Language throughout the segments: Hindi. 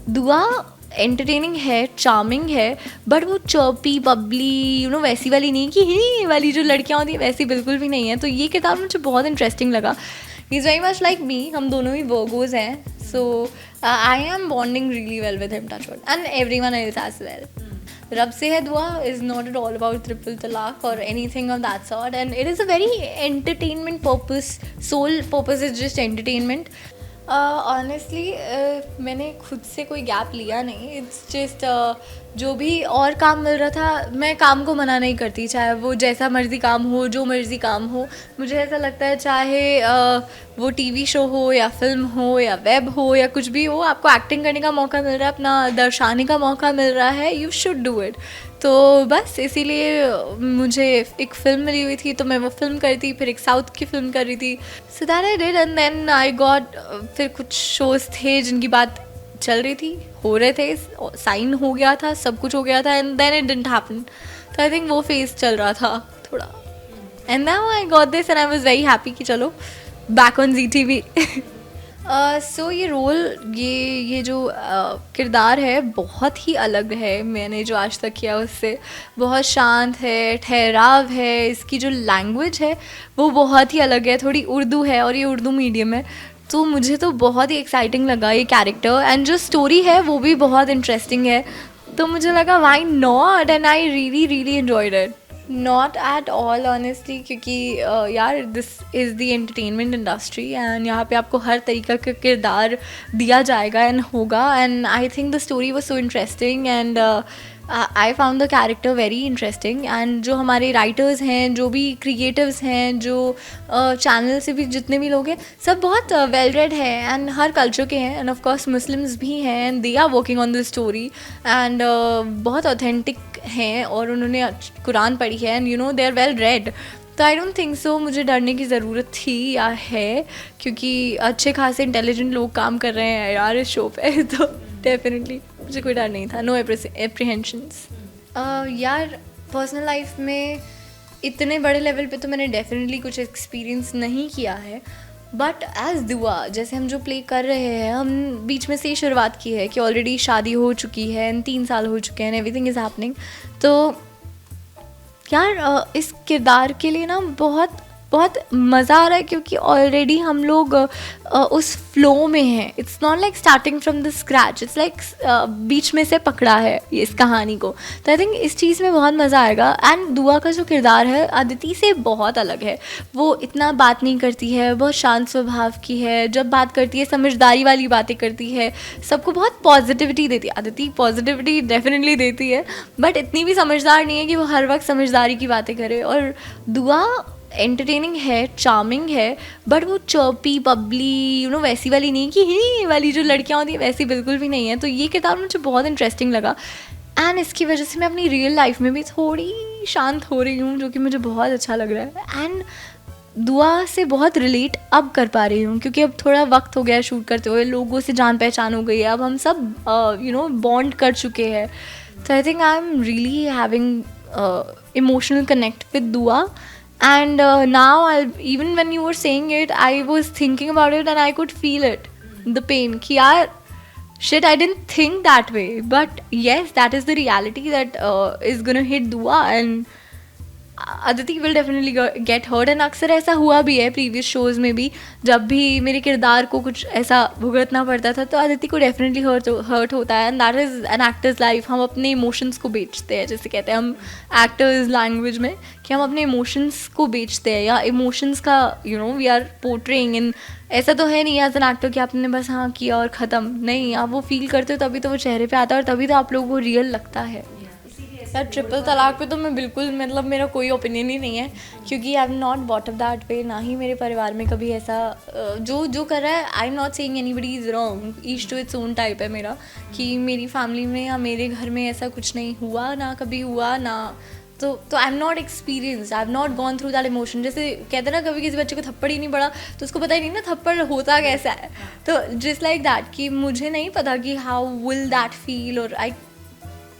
दुआ एंटरटेनिंग है, चार्मिंग है, बट वो चर्पी बबली वैसी वाली नहीं कि ही वाली जो लड़कियां होती हैं वैसी बिल्कुल भी नहीं है. तो ये किताब मुझे बहुत इंटरेस्टिंग लगा. He is very much like me, हम दोनों ही वर्गोज हैं. So I am bonding really well with him, touch wood, and everyone else as well. रब से है दुआ is not at all about triple talaq or anything of that sort, and it is a very entertainment purpose. Sole purpose is just entertainment. Honestly, मैंने खुद से कोई गैप लिया नहीं. इट्स जस्ट जो भी और काम मिल रहा था, मैं काम को मना नहीं करती, चाहे वो जैसा मर्ज़ी काम हो, जो मर्ज़ी काम हो. मुझे ऐसा लगता है चाहे वो टीवी शो हो या फिल्म हो या वेब हो या कुछ भी हो, आपको एक्टिंग करने का मौका मिल रहा है, अपना दर्शाने का मौका मिल रहा है, यू शुड डू इट. तो बस इसीलिए मुझे एक फ़िल्म मिली हुई थी तो मैं वो फिल्म करी थी, फिर एक साउथ की फ़िल्म कर रही थी. So that I did, and then I got, फिर कुछ शोज़ थे जिनकी बात चल रही थी, हो रहे थे, साइन हो गया था, सब कुछ हो गया था, and then it didn't happen. तो आई थिंक वो फेज़ चल रहा था थोड़ा, and now I got this and I was very happy कि चलो बैक ऑन ZTV. सो ये रोल, ये जो किरदार है बहुत ही अलग है मैंने जो आज तक किया उससे. बहुत शांत है, ठहराव है, इसकी जो लैंग्वेज है वो बहुत ही अलग है, थोड़ी उर्दू है और ये उर्दू मीडियम है. तो मुझे तो बहुत ही एक्साइटिंग लगा ये कैरेक्टर, एंड जो स्टोरी है वो भी बहुत इंटरेस्टिंग है. तो मुझे लगा why not, and I really really enjoyed it. Not at all honestly, क्योंकि यार this is the entertainment industry and यहाँ पे आपको हर तरीक़ा का किरदार दिया जाएगा एंड होगा. And I think the story was so interesting and I found the character very interesting. And जो हमारे राइटर्स हैं, जो भी क्रिएटिव्स हैं, जो चैनल से भी जितने भी लोग हैं, सब बहुत वेल रेड हैं एंड हर कल्चर के हैं, एंड ऑफ कोर्स मुस्लिम्स भी हैं, and they are working on this story, and बहुत ऑथेंटिक हैं और उन्होंने कुरान पढ़ी है, and they are well read. तो आई डोंट थिंक सो मुझे डरने की ज़रूरत थी या है, क्योंकि अच्छे खासे इंटेलिजेंट लोग काम कर रहे हैं यार इस शो पे. तो डेफिनेटली मुझे कोई डर नहीं था, नो एप्रीहेंशंस. यार पर्सनल लाइफ में इतने बड़े लेवल पे तो मैंने डेफिनेटली कुछ एक्सपीरियंस नहीं किया है, बट एज दुआ जैसे हम जो प्ले कर रहे हैं, हम बीच में से ही शुरुआत की है कि ऑलरेडी शादी हो चुकी है एंड 3 साल हो चुके हैं, एवरीथिंग इज़ हैपनिंग. तो यार इस किरदार के लिए ना बहुत बहुत मज़ा आ रहा है, क्योंकि ऑलरेडी हम लोग उस फ्लो में हैं. It's not like starting from the scratch, it's like बीच में से पकड़ा है इस कहानी को. तो आई थिंक इस चीज़ में बहुत मज़ा आएगा. एंड दुआ का जो किरदार है अदिति से बहुत अलग है. वो इतना बात नहीं करती है, बहुत शांत स्वभाव की है, जब बात करती है समझदारी वाली बातें करती है, सबको बहुत पॉजिटिविटी देती है. अदिति पॉजिटिविटी डेफिनेटली देती है, बट इतनी भी समझदार नहीं है कि वो हर वक्त समझदारी की बातें करे. और दुआ एंटरटेनिंग है, चार्मिंग है, बट वो चर्पी बबली वैसी वाली नहीं कि ही वाली जो लड़कियां होती हैं वैसी बिल्कुल भी नहीं है. तो ये किताब मुझे बहुत इंटरेस्टिंग लगा, एंड इसकी वजह से मैं अपनी रियल लाइफ में भी थोड़ी शांत हो रही हूँ, जो कि मुझे बहुत अच्छा लग रहा है. एंड दुआ से बहुत रिलेट अब कर पा रही हूँ, क्योंकि अब थोड़ा वक्त हो गया शूट करते हुए, लोगों से जान पहचान हो गई है, अब हम सब बॉन्ड कर चुके हैं. तो I think I am really having emotional connect with दुआ. And now, even when you were saying it, I was thinking about it and I could feel it, the pain. कि यार, shit, I didn't think that way. But yes, that is the reality that is gonna hit Dua, and Aditi will definitely get hurt. And अक्सर ऐसा हुआ भी है प्रीवियस शोज़ में भी, जब भी मेरे किरदार को कुछ ऐसा भुगतना पड़ता था तो अदिति को डेफिनेटली हर्ट होता है. And that is an actors life. हम अपने इमोशंस को बेचते हैं, जैसे कहते हैं हम एक्टर्स लैंग्वेज में कि हम अपने इमोशंस को बेचते हैं, या इमोशंस का वी आर पोर्ट्रेइंग इन. ऐसा तो है नहीं एज एन एक्टर कि आपने बस हाँ किया और ख़त्म. नहीं, आप वो फील करते हो तभी तो वो चेहरे पे आता है और तभी तो आप लोगों को रियल लगता है. यार ट्रिपल तलाक पे तो मैं बिल्कुल, मतलब मेरा कोई ओपिनियन ही नहीं है, क्योंकि आई am not bought up that way. ना ही मेरे परिवार में कभी ऐसा जो कर रहा है. I am not saying anybody is wrong, each to its own type है मेरा, कि मेरी फैमिली में या मेरे घर में ऐसा कुछ नहीं हुआ, ना कभी हुआ ना. तो आई am not experience, I have not gone through that emotion. जैसे कहते हैं ना, कभी किसी बच्चे को थप्पड़ ही नहीं पड़ा तो उसको पता ही नहीं ना थप्पड़ होता कैसा है. तो जस्ट लाइक दैट, कि मुझे नहीं पता कि हाउ विल दैट फील, और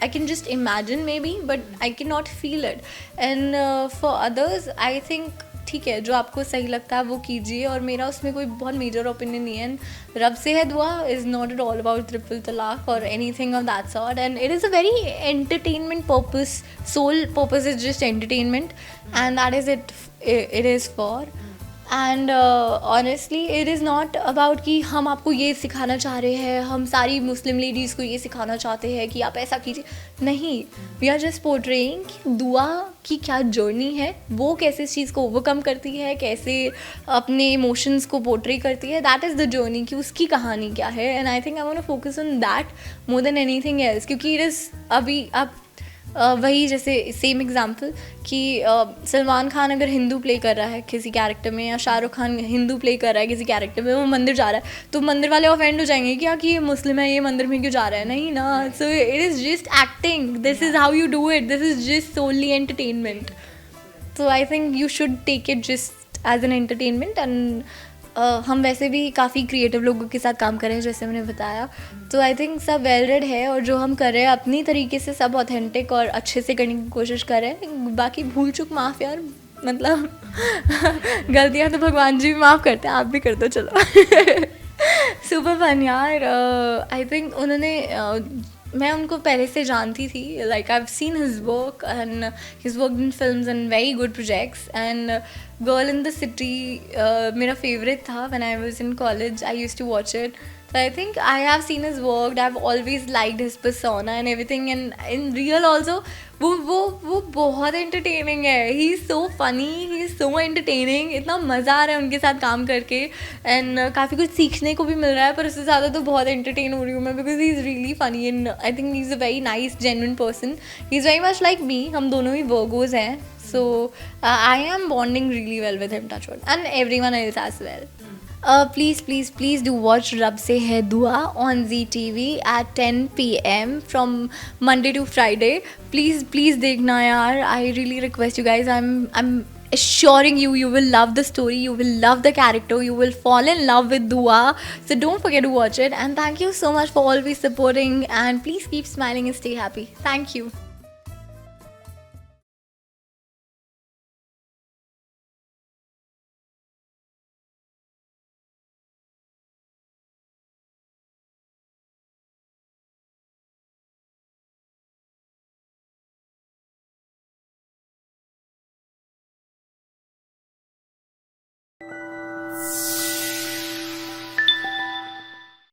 I can just imagine maybe, but I cannot feel it. And for others, I think ठीक है, जो आपको सही लगता है वो कीजिए, और मेरा उसमें कोई बहुत मेजर ओपिनियन नहीं है. रब से Hai Dua is not at all about triple तलाक और anything of that sort, and it is a very entertainment purpose. Sole purpose is just entertainment, and that is it is for. And honestly it is not about कि हम आपको ये सिखाना चाह रहे हैं, हम सारी मुस्लिम लेडीज़ को ये सिखाना चाहते हैं कि आप ऐसा कीजिए. नहीं, वी आर जस्ट पोर्ट्रेइंग कि दुआ की क्या जर्नी है, वो कैसे इस चीज़ को ओवरकम करती है, कैसे अपने इमोशंस को पोर्ट्रे करती है. दैट इज़ द जर्नी, कि उसकी कहानी क्या है. And I think I want to focus on that more than anything else, क्योंकि इट इज़ अभी आप वही जैसे सेम एग्जांपल कि सलमान खान अगर हिंदू प्ले कर रहा है किसी कैरेक्टर में, या शाहरुख खान हिंदू प्ले कर रहा है किसी कैरेक्टर में, वो मंदिर जा रहा है, तो मंदिर वाले ऑफेंड हो जाएंगे क्या कि ये मुस्लिम है, ये मंदिर में क्यों जा रहा है. नहीं ना. So it is just acting, this is how you do it, this is just solely entertainment. तो I think you should take it just as an entertainment. And हम वैसे भी काफ़ी क्रिएटिव लोगों के साथ काम कर रहे हैं जैसे मैंने बताया, तो आई थिंक सब वेल रेड है, और जो हम कर रहे हैं अपनी तरीके से सब ऑथेंटिक और अच्छे से करने की कोशिश कर रहे हैं. बाकी भूल चूक माफ़ यार, मतलब गलतियाँ तो भगवान जी भी माफ़ करते हैं, आप भी कर दो चलो. सुपर फन यार. आई थिंक उन्होंने मैं उनको पहले से जानती थी, like I have seen his work and his work in films and very good projects. And girl in the city मेरा फेवरेट था when I was in college. I used to watch it. So I think I have seen his work. I've always liked his persona and everything. And in real also, वो बहुत entertaining है. He is so funny. He is so entertaining. इतना मज़ा आ रहा है उनके साथ काम करके. And काफ़ी कुछ सीखने को भी मिल रहा है. पर उससे ज़्यादा तो बहुत entertain हो रही हूँ मैं, because he is really funny and I think he is a very nice, genuine person. He is very much like me. हम दोनों ही Virgos हैं. So I am bonding really well with him, touch wood, and everyone else as well. Please do watch Rab Se Hai Dua on ZTV at 10 p.m. from Monday to Friday. Please dekhna yaar. I really request you guys. I'm assuring you will love the story, you will love the character, you will fall in love with Dua. So don't forget to watch it, and thank you so much for always supporting, and please keep smiling and stay happy. Thank you.